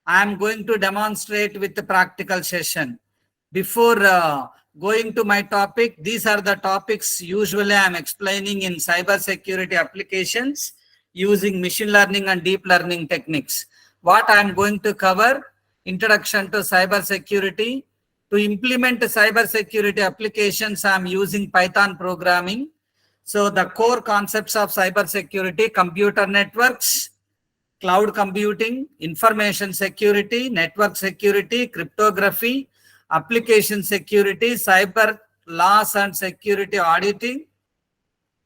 I am going to demonstrate with the practical session. Before going to my topic, these are the topics usually I am explaining in cyber security applications using machine learning and deep learning techniques. What I am going to cover: introduction to cyber security. To implement cyber security applications, I am using Python programming. So the core concepts of cyber security: computer networks, cloud computing, information security, network security, cryptography, application security, cyber loss and security auditing,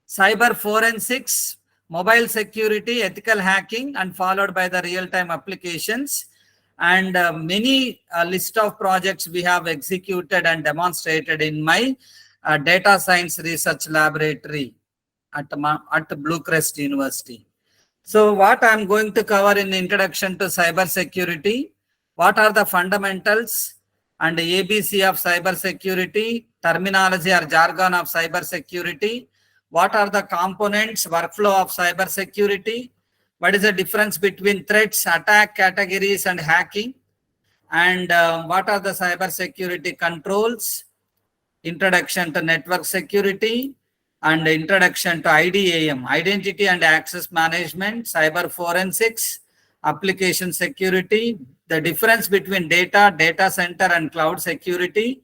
cyber forensics, mobile security, ethical hacking, and followed by the real-time applications. And many list of projects we have executed and demonstrated in my data science research laboratory at Bluecrest University. So what I'm going to cover in introduction to cyber security: what are the fundamentals and ABC of cyber security, terminology or jargon of cyber security, what are the components, workflow of cyber security, what is the difference between threats, attack categories, and hacking, and what are the cyber security controls, introduction to network security, and introduction to IDAM, identity and access management, cyber forensics, application security, the difference between data center and cloud security,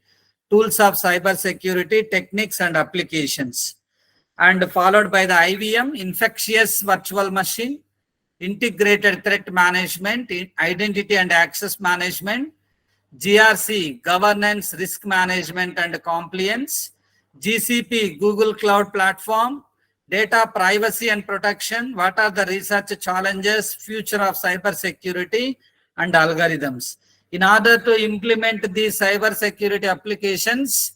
tools of cyber security, techniques and applications, and followed by the IVM, infectious virtual machine, integrated threat management, identity and access management, GRC, governance, risk management and compliance, GCP, Google Cloud Platform, data privacy and protection, what are the research challenges, future of cyber security, and algorithms. In order to implement these cyber security applications,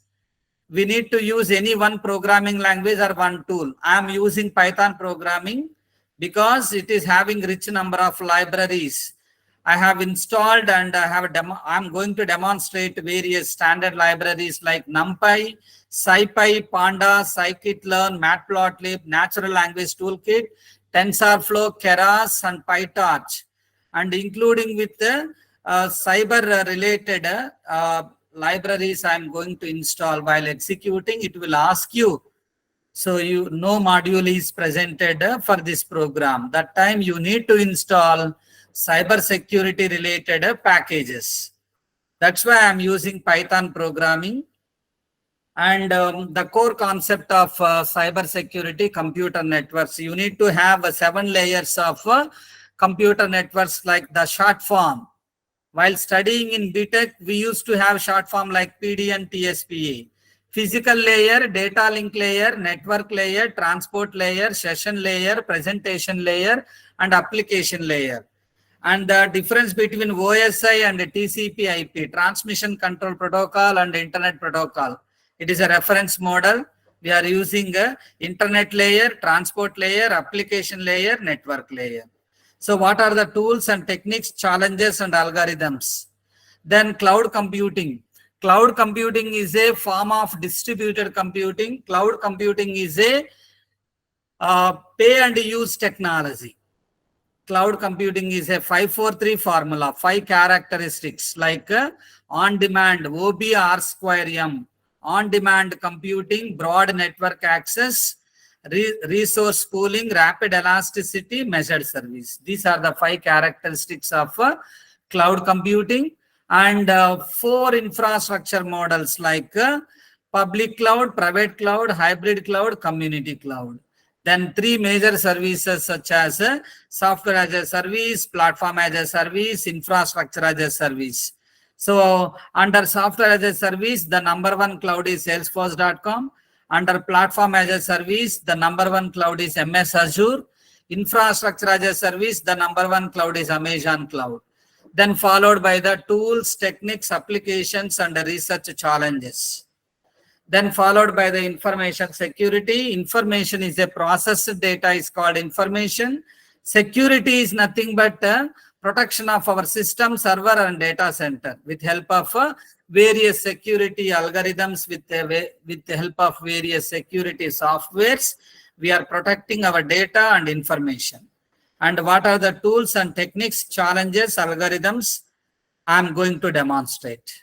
we need to use any one programming language or one tool. I am using Python programming because it is having rich number of libraries. I have installed and I'm going to demonstrate various standard libraries like NumPy, SciPy, Panda, Scikit-learn, Matplotlib, Natural Language Toolkit, TensorFlow, Keras, and PyTorch, and including with the cyber related libraries I am going to install. While executing, it will ask you, so no module is presented for this program. That time you need to install cyber security related packages. That's why I'm using Python programming. And the core concept of cyber security: computer networks. You need to have 7 layers of computer networks, like the short form. While studying in BTech, we used to have short form like PD and TSPA. Physical layer, data link layer, network layer, transport layer, session layer, presentation layer, and application layer. And the difference between OSI and TCP/IP, transmission control protocol and internet protocol. It is a reference model. We are using internet layer, transport layer, application layer, network layer. So what are the tools and techniques, challenges and algorithms? Then cloud computing. Cloud computing is a form of distributed computing. Cloud computing is a pay and use technology. Cloud computing is a 543 formula, 5 characteristics like on-demand, OB R square M, on-demand computing, broad network access, resource pooling, rapid elasticity, measured service. These are the 5 characteristics of cloud computing. And 4 infrastructure models like public cloud, private cloud, hybrid cloud, community cloud. Then 3 major services such as software as a service, platform as a service, infrastructure as a service. So under software as a service, the number 1 cloud is Salesforce.com. Under platform as a service, the number 1 cloud is MS Azure. Infrastructure as a service, the number 1 cloud is Amazon Cloud. Then followed by the tools, techniques, applications, and the research challenges. Then followed by the information security. Information is a processed data is called information. Security is nothing but protection of our system, server, and data center with help of various security algorithms, with the help of various security softwares. We are protecting our data and information. And what are the tools and techniques, challenges, algorithms? I'm going to demonstrate.